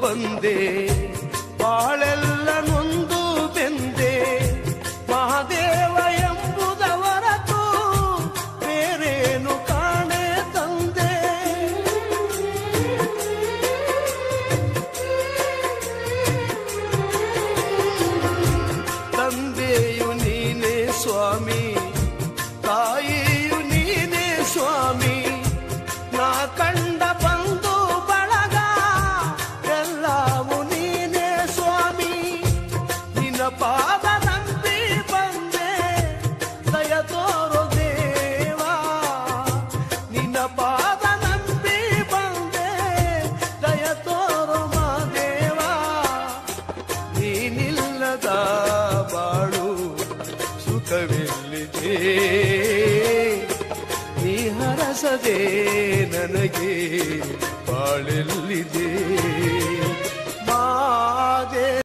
ಬಂದೆ, ಬಾಳೆಲ್ಲ ನೊಂದು ಬೆಂದೆ. ಮಹಾದೇವ ಎಂಬುದ ಹೊರತು ಬೇರೇನು ಕಾಣೆ ತಂದೆ. ತಂದೆಯು ನೀನೇ ಸ್ವಾಮಿ, ತಾಯಿಯು ನೀನೇ ಸ್ವಾಮಿ. ನಾ ಕಂಡ ಬಂದು ಬಳಗ ಎಲ್ಲವೂ ನೀನೇ ಸ್ವಾಮಿ. ನಿನ್ನ ಪಾದ ನಂಬಿ ಬಂದೆ, ದಯ ತೋರು ದೇವಾ. ನಿನ್ನ ಪಾದ ನಂಬಿ ಬಂದೆ, ದಯ ತೋರು ಮಾದೇವಾ. ನೀನಿಲ್ಲದ ಬಾಳು ಸುಖವಿಲ್ಲಿದೆ, ನೀ ಹರಸದೆ ನನಗೆ ಬಾಳೆಲ್ಲಿದೆ.